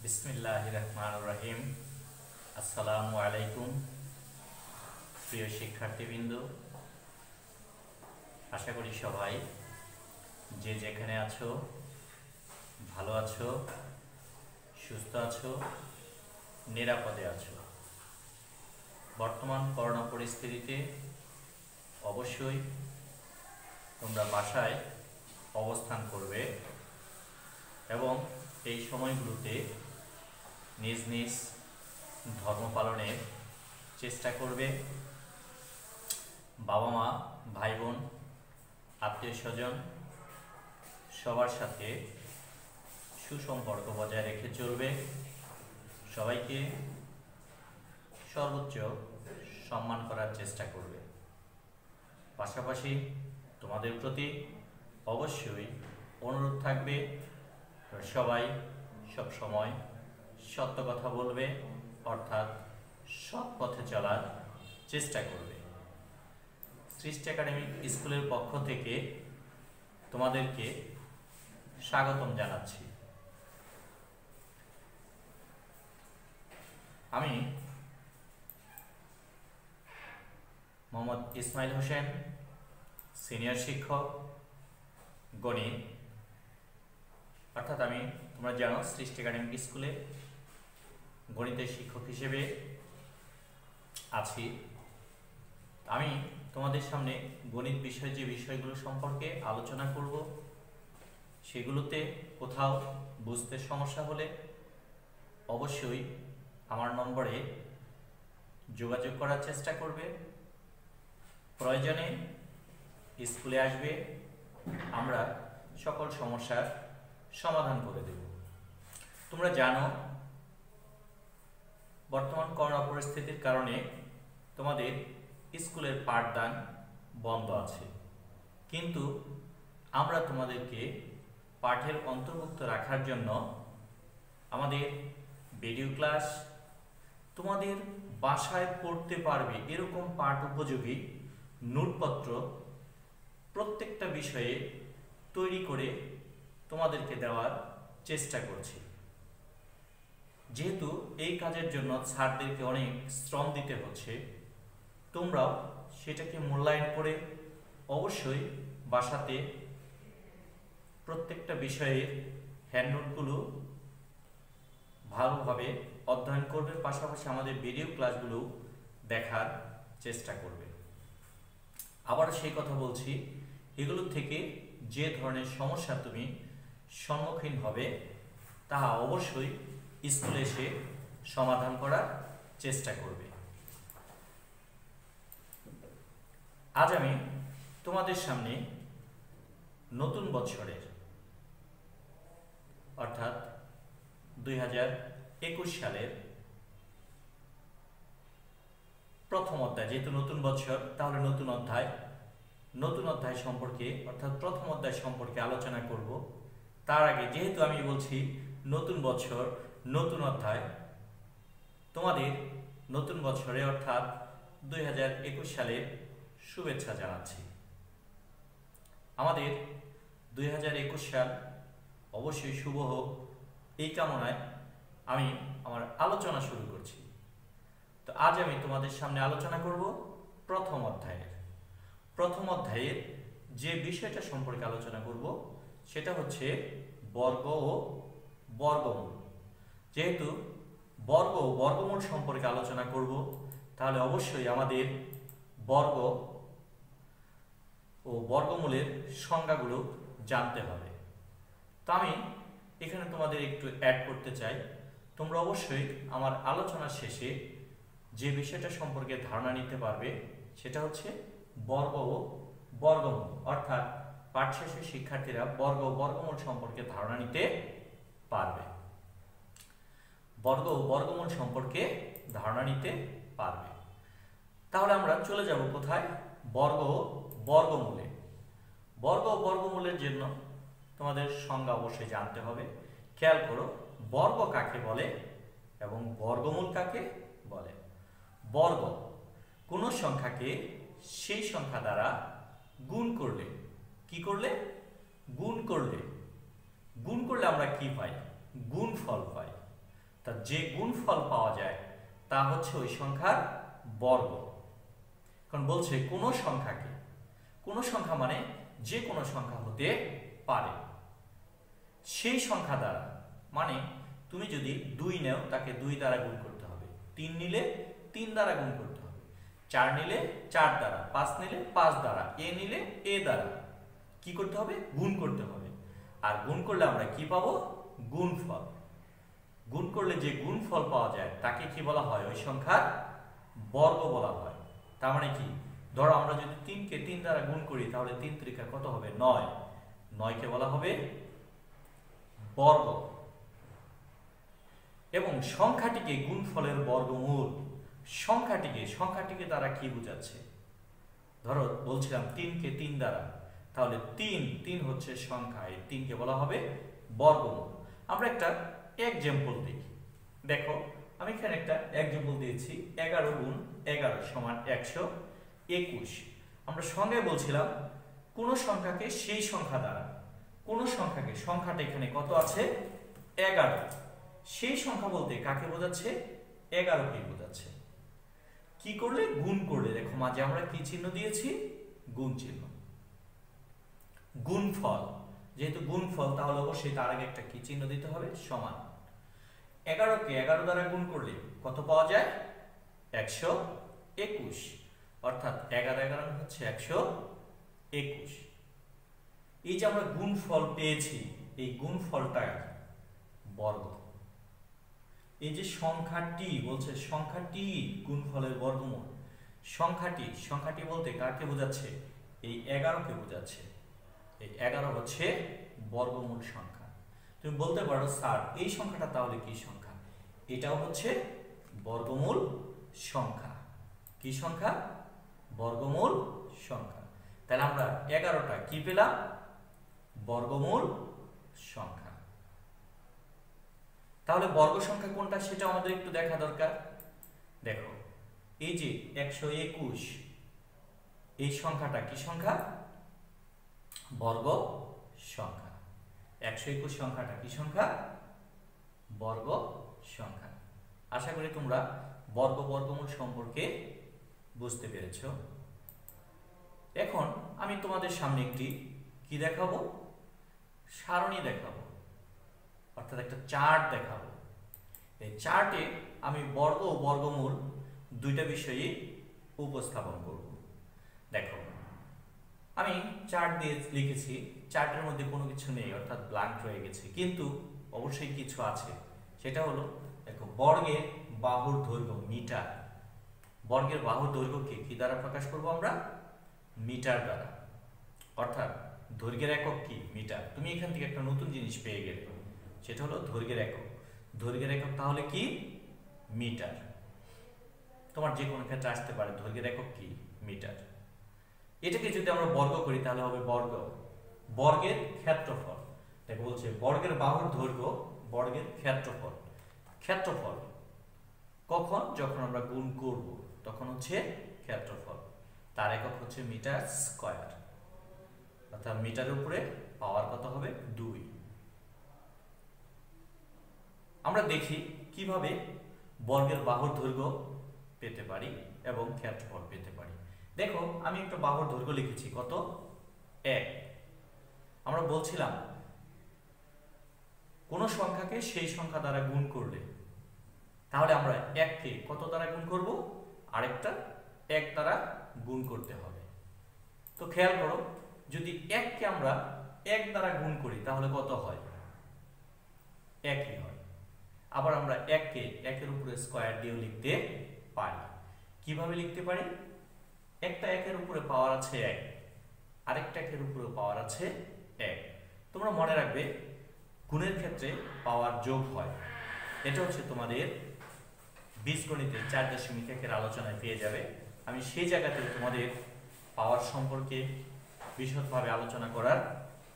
বিসমিল্লাহির রহমানির রহিম। আসসালামু আলাইকুম প্রিয় শিক্ষার্থীবৃন্দ, আশা করি সবাই যে যেখানে আছো ভালো আছো, সুস্থ আছো, নিরাপদে আছো। বর্তমান করোনা পরিস্থিতিতে অবশ্যই তোমরা বাসায় অবস্থান করবে এবং এই সময়গুলোতে নিজ নিজ ধর্ম পালনের চেষ্টা করবে। বাবা মা, ভাই বোন, আত্মীয় স্বজন সবার সাথে সুসম্পর্ক বজায় রেখে চলবে। সবাইকে সর্বোচ্চ সম্মান করার চেষ্টা করবে। পাশাপাশি তোমাদের প্রতি অবশ্যই অনুরোধ থাকবে সবাই সব সময় সত্য কথা বলবে, অর্থাৎ সৎ পথে চলার চেষ্টা করবে। সৃষ্টি একাডেমিক স্কুলের পক্ষ থেকে তোমাদেরকে স্বাগতম জানাচ্ছি। আমি মোহাম্মদ ইসমাইল হোসেন, সিনিয়র শিক্ষক গণিত, অর্থাৎ আমি তোমরা জানো সৃষ্টি একাডেমিক স্কুলে গণিতের শিক্ষক হিসেবে আছি। আমি তোমাদের সামনে গণিত বিষয়ে যে বিষয়গুলো সম্পর্কে আলোচনা করব, সেগুলোতে কোথাও বুঝতে সমস্যা হলে অবশ্যই আমার নম্বরে যোগাযোগ করার চেষ্টা করবে। প্রয়োজনে স্কুলে আসবে, আমরা সকল সমস্যার সমাধান করে দেব। তোমরা জানো বর্তমান করোনা পরিস্থিতির কারণে তোমাদের স্কুলের পাঠদান বন্ধ আছে, কিন্তু আমরা তোমাদেরকে পাঠের অন্তর্ভুক্ত রাখার জন্য আমাদের ভিডিও ক্লাস, তোমাদের বাসায় পড়তে পারবে এরকম পাঠ উপযোগী নোটপত্র প্রত্যেকটা বিষয়ে তৈরি করে তোমাদেরকে দেওয়ার চেষ্টা করছি। যেহেতু এই কাজের জন্য স্যারদেরকে অনেক শ্রম দিতে হচ্ছে, তোমরাও সেটাকে মূল্যায়ন করে অবশ্যই বাসাতে প্রত্যেকটা বিষয়ের হ্যান্ডনোটগুলো ভালোভাবে অধ্যয়ন করবে, পাশাপাশি আমাদের ভিডিও ক্লাসগুলো দেখার চেষ্টা করবে। আবার সেই কথা বলছি, এগুলো থেকে যে ধরনের সমস্যা তুমি সম্মুখীন হবে তাহা অবশ্যই স্কুলে এসে সমাধান করার চেষ্টা করবে। আজ আমি তোমাদের সামনে নতুন বছরের অর্থাৎ 2021 সালের প্রথম অধ্যায়, যেহেতু নতুন বছর তাহলে নতুন অধ্যায় সম্পর্কে অর্থাৎ প্রথম অধ্যায় সম্পর্কে আলোচনা করব। তার আগে যেহেতু আমি বলছি নতুন বছর নতুন অধ্যায়, তোমাদের নতুন বছরে অর্থাৎ 2021 সালের শুভেচ্ছা জানাচ্ছি। আমাদের 2021 সাল অবশ্যই শুভ হোক, এই কামনায় আমি আমার আলোচনা শুরু করছি। তো আজ আমি তোমাদের সামনে আলোচনা করব প্রথম অধ্যায়ের যে বিষয়টা সম্পর্কে আলোচনা করব সেটা হচ্ছে বর্গ ও বর্গমূল। যেহেতু বর্গ ও বর্গমূল সম্পর্কে আলোচনা করব, তাহলে অবশ্যই আমাদের বর্গ ও বর্গমূলের সংজ্ঞাগুলো জানতে হবে। তো আমি এখানে তোমাদের একটু অ্যাড করতে চাই। তোমরা অবশ্যই আমার আলোচনার শেষে যে বিষয়টা সম্পর্কে ধারণা নিতে পারবে সেটা হচ্ছে বর্গ ও বর্গমূল, অর্থাৎ পাঠ শেষে শিক্ষার্থীরা বর্গ ও বর্গমূল সম্পর্কে ধারণা নিতে পারবে। বর্গ ও বর্গমূল সম্পর্কে ধারণা নিতে পারবে। তাহলে আমরা চলে যাব কোথায়? বর্গ ও বর্গমূলে। বর্গ ও বর্গমূলের জন্য তোমাদের সংজ্ঞা অবশ্যই জানতে হবে। খেয়াল করো, বর্গ কাকে বলে এবং বর্গমূল কাকে বলে। বর্গ কোন সংখ্যাকে সেই সংখ্যা দ্বারা গুণ করলে, কি করলে? গুণ করলে আমরা কি পাই? গুণফল পাই। তা যে গুণফল পাওয়া যায় তা হচ্ছে ওই সংখ্যার বর্গ। কারণ বলছে কোনো সংখ্যাকে, কোনো সংখ্যা মানে যে কোনো সংখ্যা হতে পারে, সেই সংখ্যা দ্বারা, মানে তুমি যদি 2 নাও তাকে 2 দ্বারা গুণ করতে হবে, 3 নিলে 3 দ্বারা গুণ করতে হবে, 4 নিলে 4 দ্বারা, 5 নিলে 5 দ্বারা, a নিলে a দ্বারা কি করতে হবে? গুণ করতে হবে। আর গুণ করলে আমরা কি পাবো? গুণফল। গুণ করলে যে গুণফল পাওয়া যায় তাকে কি বলা হয়? ওই সংখ্যার বর্গ বলা হয়। তার মানে কি, ধরো আমরা যদি 3 কে 3 দ্বারা গুণ করি তাহলে 3 3 কত হবে? 9। 9 কে বলা হবে বর্গ। এবং সংখ্যাটিকে গুণফলের বর্গমূল। সংখ্যাটিকে দ্বারা কি বোঝাচ্ছে? ধরো বলছিলাম 3 কে 3 দ্বারা, তাহলে 3 হচ্ছে সংখ্যা, এই 3 কে বলা হবে বর্গমূল। আমরা একটা এক্সাম্পল দেখি। দেখো আমি এখানে একটা এক্সাম্পল দিয়েছি, 11 গুণ 11 সমান 121। আমরা সঙ্গে বলছিলাম কোন সংখ্যাকে সেই সংখ্যা দ্বারা, কোন সংখ্যাকে, সংখ্যাটা এখানে কত আছে? 11। সেই সংখ্যা বলতে কাকে বোঝাচ্ছে? 11 কে বোঝাচ্ছে। কি করলে? গুণ করলে। দেখো মাঝে আমরা কি চিহ্ন দিয়েছি? গুণ চিহ্ন। গুণফল, যেহেতু গুণফল তাহলে অবশ্যই তার আগে একটা কি চিহ্ন দিতে হবে? সমান। 11 কে 11 দ্বারা গুণ করলে কত পাওয়া যায়? 121। অর্থাৎ 11 11 হচ্ছে 121। এই যে আমরা গুণফল পেয়েছি, এই গুণফলটা বর্গ। এই যে সংখ্যাটি বলছে, সংখ্যাটি গুণফলের বর্গমূল। সংখ্যাটি বলতে কাকে বোঝাচ্ছে? এই 11 কে বোঝাচ্ছে। এই 11 হচ্ছে বর্গমূল সংখ্যা। তুমি বলতে পারো স্যার এই সংখ্যাটা তাহলে কি সংখ্যা? এটাও হচ্ছে বর্গমূল সংখ্যা। কি সংখ্যা? বর্গমূল সংখ্যা। তাহলে আমরা 11টা কি পেলাম? বর্গমূল সংখ্যা। তাহলে বর্গ সংখ্যা কোনটা সেটা আমাদের একটু দেখা দরকার। দেখো এই যে 121, এই সংখ্যাটা কি সংখ্যা? বর্গ সংখ্যা। 121 সংখ্যাটা কি সংখ্যা? বর্গ সংখ্যা। আশা করি তোমরা বর্গমূল সম্পর্কে বুঝতে পেরেছো। এখন আমি তোমাদের সামনে একটি কি দেখাবো? সারণী দেখাবো, অর্থাৎ একটা চার্ট দেখাবো। এই চার্টে আমি বর্গ ও বর্গমূল দুইটা বিষয়ে উপস্থাপন করব। দেখো আমি চার্ট দিয়ে লিখেছি, চার্টের মধ্যে কোনো কিছু নেই, অর্থাৎ ব্ল্যাঙ্ক রয়ে গেছে, কিন্তু অবশ্যই কিছু আছে। সেটা হলো দেখো বর্গের বাহুর দৈর্ঘ্য মিটার। বর্গের বাহুর দৈর্ঘ্যকে কি দ্বারা প্রকাশ করব আমরা? মিটার দ্বারা। অর্থাৎ দৈর্ঘ্যের একক কি? মিটার। তুমি এখান থেকে একটা নতুন জিনিস পেয়ে গেলে, সেটা হলো দৈর্ঘ্যের একক। দৈর্ঘ্যের একক তাহলে কি? মিটার। তোমার যে কোনো ক্ষেত্রে আসতে পারে দৈর্ঘ্যের একক কি? মিটার। এটাকে যদি আমরা বর্গ করি তাহলে হবে বর্গ। বর্গের ক্ষেত্রফল। দেখো বলছে বর্গের বাহুর দৈর্ঘ্য বর্গের ক্ষেত্রফল। ক্ষেত্রফল কখন? যখন আমরা গুণ করব তখন হচ্ছে ক্ষেত্রফল। তার একক হচ্ছে মিটার স্কয়ার। অর্থাৎ মিটারের উপরে পাওয়ার কত হবে? 2। আমরা দেখি কিভাবে বর্গের বাহুর দৈর্ঘ্য পেতে পারি এবং ক্ষেত্রফল পেতে পারি। দেখো আমি একটা বাহুর দৈর্ঘ্য লিখেছি কত? 1। আমরা বলছিলাম কোন সংখ্যাকে সেই সংখ্যা দ্বারা গুণ করলে, তাহলে আমরা 1 কে কত দ্বারা গুণ করব? আরেকটা 1 দ্বারা গুণ করতে হবে। তো খেয়াল করো, যদি 1 কে আমরা 1 দ্বারা গুণ করি তাহলে কত হয়? 1ই হয়। আবার আমরা 1 কে 1 এর উপরে স্কয়ার দিয়েও লিখতে পারি। কিভাবে লিখতে পারি? একটা 1 এর উপরে পাওয়ার আছে 1, আরেকটা 1 এর উপরে পাওয়ার আছে 1। তোমরা মনে রাখবে গুণের ক্ষেত্রে পাওয়ার যোগ হয়। এটা হচ্ছে তোমাদের বীজগণিতের 4.1 এর আলোচনায় পেয়ে যাবে। আমি সেই জায়গাতে তোমাদের পাওয়ার সম্পর্কে বিশদভাবে আলোচনা করার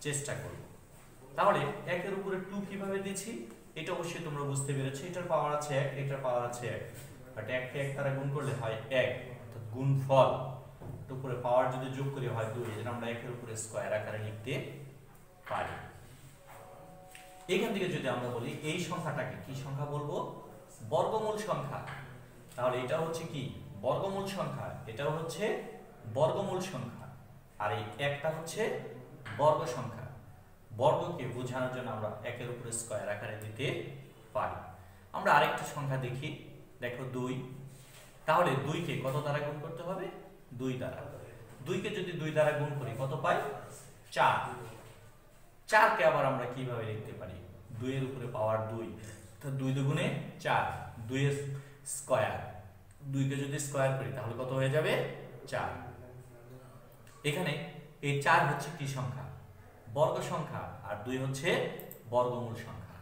চেষ্টা করব। তাহলে 1 এর উপরে 2 কিভাবে দিচ্ছি এটা অবশ্যই তোমরা বুঝতে পেরেছো। এটার পাওয়ার আছে 1, এটার পাওয়ার আছে 1, বাট 1 কে 1 দ্বারা গুণ করলে হয় 1, অর্থাৎ গুণফল। এর উপরে পাওয়ার যদি যোগ করি হয় 2, এজন্য আমরা 1 এর উপরে স্কয়ার আকারে লিখতে পারি। এখান থেকে যদি আমরা বলি এই সংখ্যাটাকে কি সংখ্যা বলবো? বর্গমূল সংখ্যা। তাহলে এটা হচ্ছে কি? বর্গমূল সংখ্যা। এটাও হচ্ছে বর্গমূল সংখ্যা। আর এই একটা হচ্ছে বর্গ সংখ্যা। বর্গকে বোঝানোর জন্য আমরা একের উপরে স্কয়ার আকারে দিতে পারি। আমরা আরেকটা সংখ্যা দেখি, দেখো 2। তাহলে 2 কে কত দ্বারা গুণ করতে হবে? 2 দ্বারা। 2 কে যদি 2 দ্বারা গুণ করি কত পাই? 4। 4 কে আবার আমরা কিভাবে লিখতে পারি? 2 এর উপরে পাওয়ার 2, তো 2 দুগুণে 4, 2 এর স্কয়ার। 2 কে যদি স্কয়ার করি তাহলে কত হয়ে যাবে? 4। এখানে এই 4 হচ্ছে কি সংখ্যা? বর্গ সংখ্যা। আর 2 হচ্ছে বর্গমূল সংখ্যা।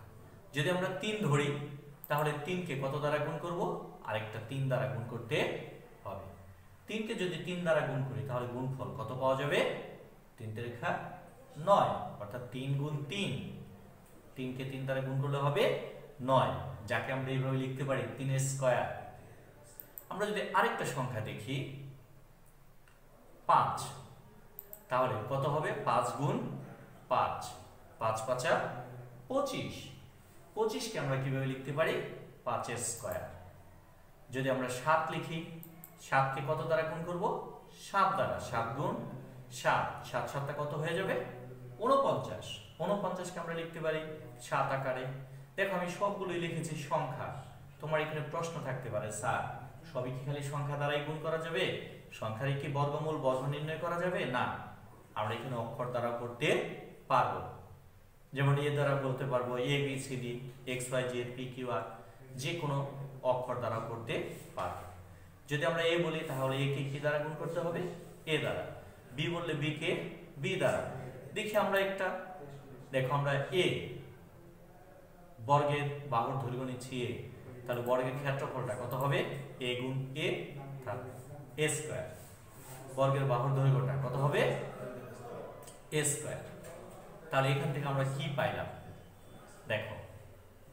যদি আমরা 3 ধরি তাহলে 3 কে কত দ্বারা গুণ করব? আরেকটা 3 দ্বারা গুণ করতে হবে। 3 কে যদি 3 দ্বারা গুণ করি তাহলে গুণফল কত পাওয়া যাবে? 3 তে রেখা 9, অর্থাৎ 3 গুণ 3। 3 কে 3 দ্বারা গুণ করলে হবে 9, যাকে আমরা এইভাবে লিখতে পারি 3 এর স্কয়ার। আমরা যদি আরেকটা সংখ্যা দেখি 5, তাহলে কত হবে? 5 গুণ 5, 5 5 25। 25 কে আমরা কিভাবে লিখতে পারি? 5 এর স্কয়ার। যদি আমরা 7 লিখি, 7 কে কত দ্বারা গুণ করব? 7 দ্বারা। 7 গুণ 7, 7 7টা কত হয়ে যাবে? 49। 49 কে আমরা লিখতে পারি 7 আকারে। দেখো আমি সবগুলোই লিখেছি সংখ্যা। তোমার এখানে প্রশ্ন থাকতে পারে, স্যার সবই কি খালি সংখ্যা দ্বারাই গুণ করা যাবে? সংখ্যার কি বর্গমূল বর্গ নির্ণয় করা যাবে? না, আমরা এখানে অক্ষর দ্বারা করতে পারবো। যেমন এ দ্বারা বলতে পারবো A B C D X Y Z P Q R, যে কোনো অক্ষর দ্বারা করতে পারবো। যদি আমরা এ বলি তাহলে এ কে কি দ্বারা গুণ করতে হবে? এ দ্বারা। বি বললে বি কে বি দ্বারা। দেখি আমরা একটা, দেখো আমরা এ বর্গের বাহুর দৈর্ঘ্য নিচ্ছি এ, তাহলে বর্গের ক্ষেত্রফলটা কত হবে? এ গুণ এ এ স্কয়ার। বর্গের বাহুর দৈর্ঘ্যটা কত হবে? এ স্কয়ার। তাহলে এখান থেকে আমরা কি পাইলাম? দেখো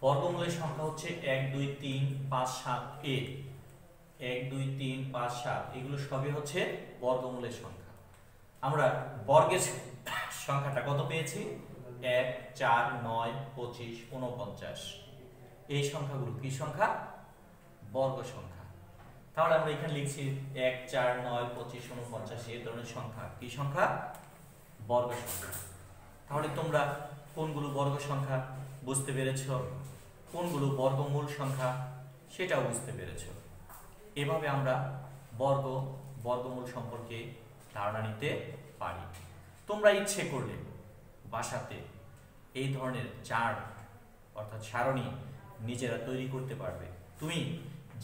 বর্গমূলের সংখ্যা হচ্ছে 1 2 3 5 7 এ। 1 2 3 5 7 এগুলো সবই হচ্ছে বর্গমূলের সংখ্যা। আমরা বর্গের সংখ্যাটা কত পেয়েছি? 1 4 9 25 49। এই সংখ্যাগুলো কি সংখ্যা? বর্গ সংখ্যা। তাহলে আমরা এখানে লিখছি 1 4 9 25 49 এই ধরনের সংখ্যা কি সংখ্যা? বর্গ সংখ্যা। তাহলে তোমরা কোনগুলো বর্গ সংখ্যা বুঝতে পেরেছো, কোনগুলো বর্গমূল সংখ্যা সেটাও বুঝতে পেরেছো। এভাবে আমরা বর্গ বর্গমূল সম্পর্কে ধারণা নিতে পারি। তোমরা ইচ্ছে করলে বাসাতে এই ধরনের চার্ট অর্থাৎ সারণী নিজেরা তৈরি করতে পারবে। তুমি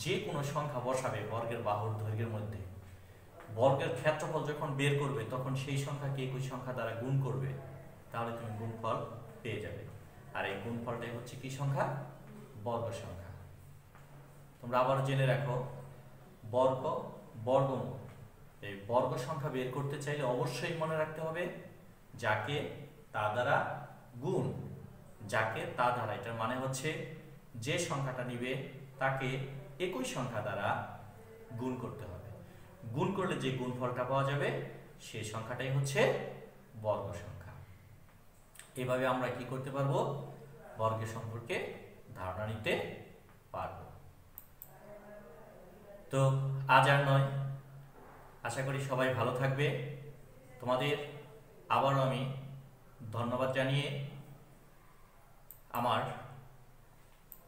যে কোনো সংখ্যা বসাবে বর্গের বাহুর দৈর্ঘ্যের মধ্যে, বর্গের ক্ষেত্রফল যখন বের করবে তখন সেই সংখ্যাকে একই সংখ্যা দ্বারা গুণ করবে, তাহলে তুমি গুণফল পেয়ে যাবে। আর এই গুণফলটাই হচ্ছে কি সংখ্যা? বর্গ সংখ্যা। তোমরা আবার জেনে রাখো বর্গ বর্গমূল। এই বর্গ সংখ্যা বের করতে চাইলে অবশ্যই মনে রাখতে হবে যাকে তা দ্বারা গুণ, যাকে তা দ্বারা। এটার মানে হচ্ছে যে সংখ্যাটা নিবে তাকে একই সংখ্যা দ্বারা গুণ করতে হবে। গুণ করলে যে গুণফলটা পাওয়া যাবে সেই সংখ্যাটাই হচ্ছে বর্গ সংখ্যা। এভাবে আমরা কি করতে পারবো? বর্গের সম্পর্কে ধারণা নিতে পারবো। তো আজ আর নয়, আশা করি সবাই ভালো থাকবে। তোমাদের আবারও আমি ধন্যবাদ জানিয়ে আমার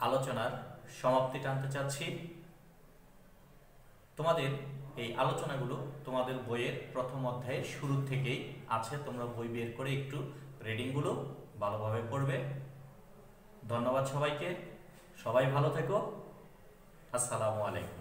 আলোচনার সমাপ্তি টানতে চাচ্ছি। তোমাদের এই আলোচনাগুলো তোমাদের বইয়ের প্রথম অধ্যায়ের শুরু থেকেই আছে। তোমরা বই বের করে একটু রিডিংগুলো ভালোভাবে পড়বে। ধন্যবাদ সবাইকে। সবাই ভালো থেকো। আসসালামু আলাইকুম।